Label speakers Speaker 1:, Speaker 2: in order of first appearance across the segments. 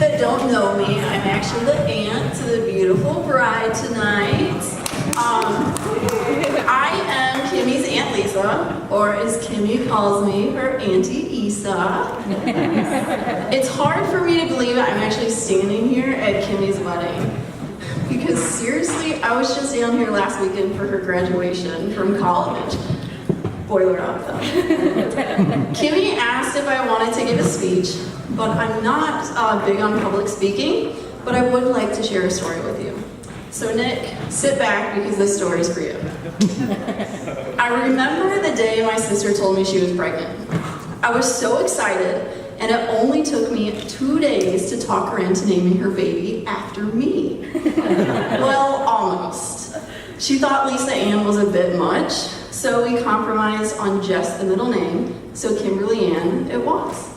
Speaker 1: That don't know me, I'm actually the aunt to the beautiful bride tonight. I am Kimmy's Aunt Lisa, or as Kimmy calls me, her Auntie Isa. It's hard for me to believe I'm actually standing here at Kimmy's wedding. Because seriously, I was just down here last weekend for her graduation from college. Boiler up though. Kimmy asked if I wanted to give a speech, but I'm not big on public speaking, but I would like to share a story with you. So Nick, sit back because this story is for you. I remember the day my sister told me she was pregnant. I was so excited, and it only took me 2 days to talk her into naming her baby after me. Well, almost. She thought Lisa Ann was a bit much, so we compromised on just the middle name, so Kimberly Ann it was.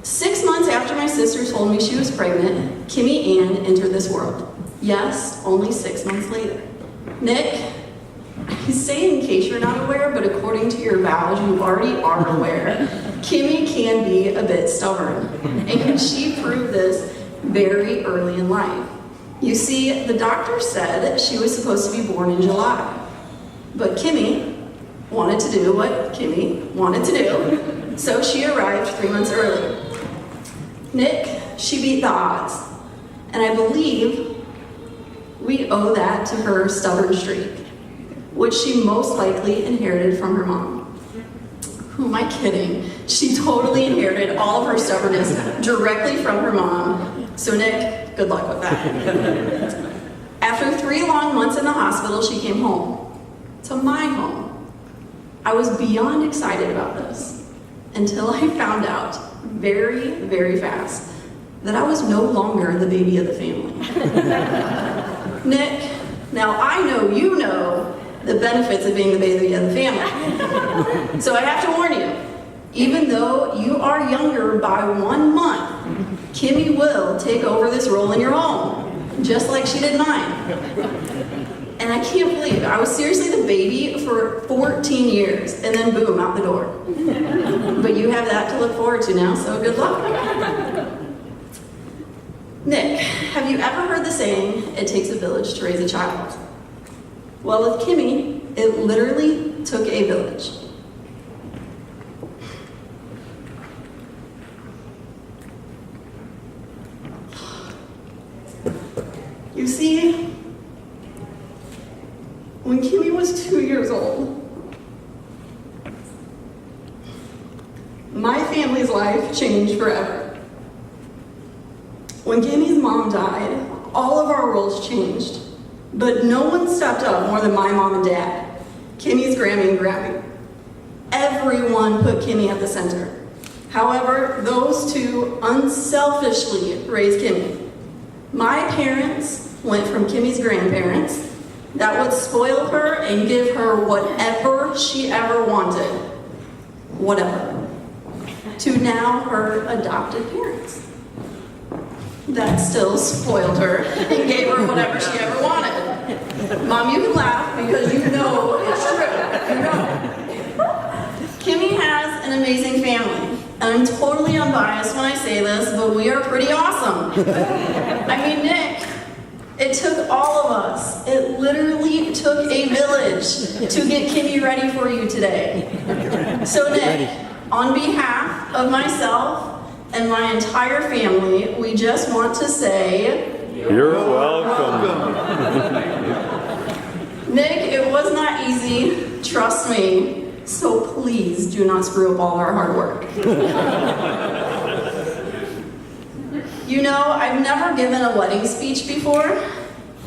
Speaker 1: 6 months after my sister told me she was pregnant, Kimmy Ann entered this world. Yes, only 6 months later. Nick, I say in case you're not aware, but according to your vows, you already are aware, Kimmy can be a bit stubborn, and she proved this very early in life. You see, the doctor said she was supposed to be born in July, but Kimmy wanted to do what Kimmy wanted to do, so she arrived 3 months early. Nick, she beat the odds, and I believe we owe that to her stubborn streak, which she most likely inherited from her mom. Who am I kidding? She totally inherited all of her stubbornness directly from her mom. So Nick, good luck with that. After 3 long months in the hospital, she came home, to my home. I was beyond excited about this until I found out very, very fast that I was no longer the baby of the family. Nick, now I know you know the benefits of being the baby of the family. So I have to warn you, even though you are younger by 1 month, Kimmy will take over this role in your home, just like she did mine. And I can't believe it. I was seriously the baby for 14 years, and then boom, out the door. But you have that to look forward to now, so good luck. Nick, have you ever heard the saying, it takes a village to raise a child? Well, with Kimmy, it literally took a village. You see, when Kimmy was 2 years old, my family's life changed forever. When Kimmy's mom died, all of our worlds changed, but no one stepped up more than my mom and dad, Kimmy's Grammy and Grammy. Everyone put Kimmy at the center. However, those two unselfishly raised Kimmy. My parents went from Kimmy's grandparents that would spoil her and give her whatever she ever wanted, whatever, to now her adopted parents that still spoiled her and gave her whatever she ever wanted. Mom, you can laugh because you know it's true. You know. Kimmy has an amazing family, and I'm totally unbiased when I say this, but we are pretty awesome. I mean, Nick, it took all of us. It literally took a village to get Kimmy ready for you today. So Nick, on behalf of myself and my entire family, we just want to say,
Speaker 2: you're welcome.
Speaker 1: Nick, it was not easy, trust me, so please do not screw up all our hard work. You know, I've never given a wedding speech before,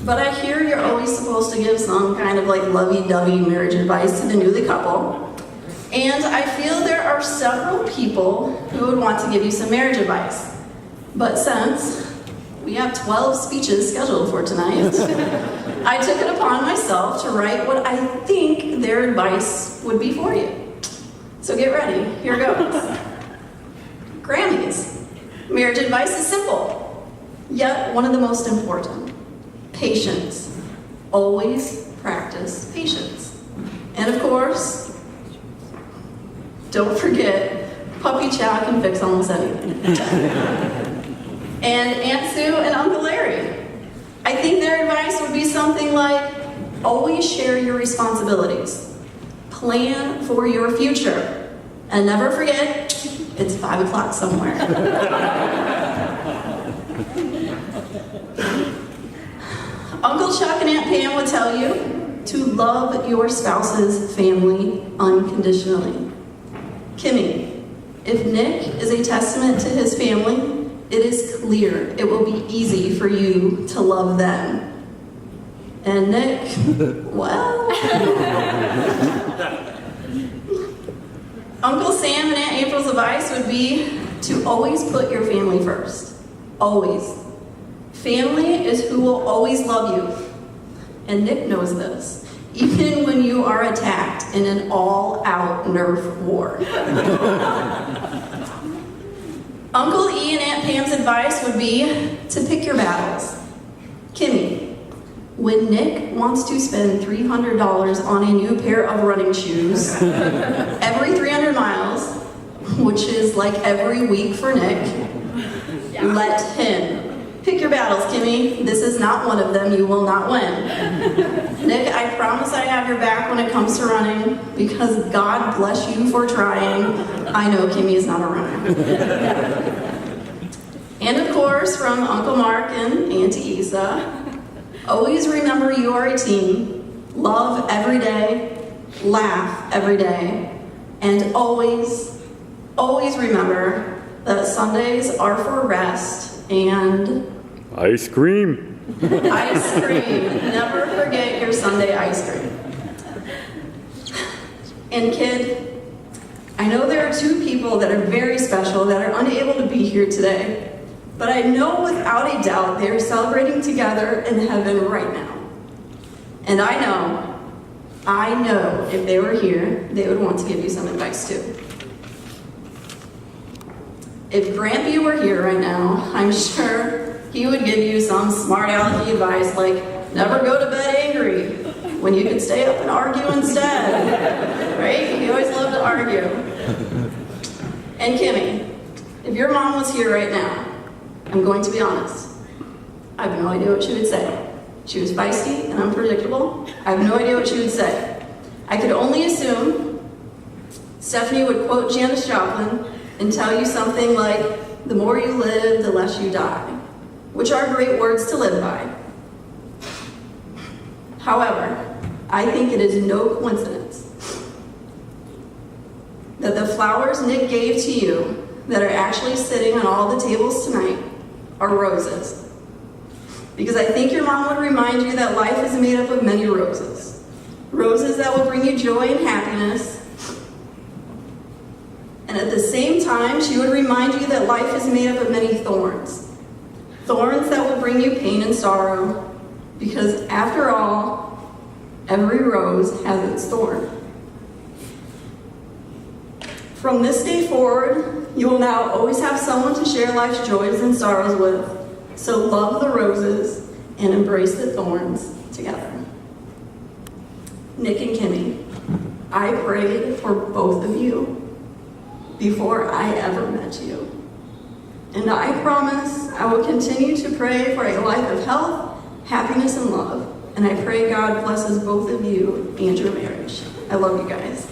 Speaker 1: but I hear you're always supposed to give some kind of like lovey-dovey marriage advice to the newly couple. And I feel there are several people who would want to give you some marriage advice. But since we have 12 speeches scheduled for tonight, I took it upon myself to write what I think their advice would be for you. So get ready, here goes. Grammys. Marriage advice is simple, yet one of the most important. Patience. Always practice patience. And of course, don't forget, puppy chow can fix almost anything. and Aunt Sue and Uncle Larry. I think their advice would be something like, always share your responsibilities. Plan for your future. And never forget, it's 5 o'clock somewhere. Uncle Chuck and Aunt Pam would tell you to love your spouse's family unconditionally. Kimmy, if Nick is a testament to his family, it is clear it will be easy for you to love them. And Nick, well... Uncle Sam and Aunt April's advice would be to always put your family first. Always. Family is who will always love you. And Nick knows this, even when you are attacked in an all-out Nerf war. Uncle E and Aunt Pam's advice would be to pick your battles. Kimmy, when Nick wants to spend $300 on a new pair of running shoes every 300 miles, which is like every week for Nick, let him. Pick your battles, Kimmy. This is not one of them. You will not win. Nick, I promise I have your back when it comes to running, because God bless you for trying. I know Kimmy is not a runner. And of course, from Uncle Mark and Auntie Isa, always remember you are a team. Love every day, laugh every day, and always, always remember that Sundays are for rest and
Speaker 2: ice cream.
Speaker 1: Ice cream. Never forget your Sunday ice cream. And kid, I know there are two people that are very special that are unable to be here today, but I know without a doubt they are celebrating together in heaven right now. And I know if they were here, they would want to give you some advice too. If Grampy were here right now, I'm sure he would give you some smart alecky advice like, never go to bed angry, when you could stay up and argue instead, right? He always loved to argue. And Kimmy, if your mom was here right now, I'm going to be honest, I have no idea what she would say. She was feisty and unpredictable. I have no idea what she would say. I could only assume Stephanie would quote Janis Joplin and tell you something like, the more you live, the less you die, which are great words to live by. However, I think it is no coincidence that the flowers Nick gave to you that are actually sitting on all the tables tonight are roses. Because I think your mom would remind you that life is made up of many roses. Roses that will bring you joy and happiness. And at the same time, she would remind you that life is made up of many thorns. Thorns that will bring you pain and sorrow. Because after all, every rose has its thorn. From this day forward, you will now always have someone to share life's joys and sorrows with. So love the roses and embrace the thorns together. Nick and Kimmy, I prayed for both of you before I ever met you. And I promise I will continue to pray for a life of health, happiness, and love. And I pray God blesses both of you and your marriage. I love you guys.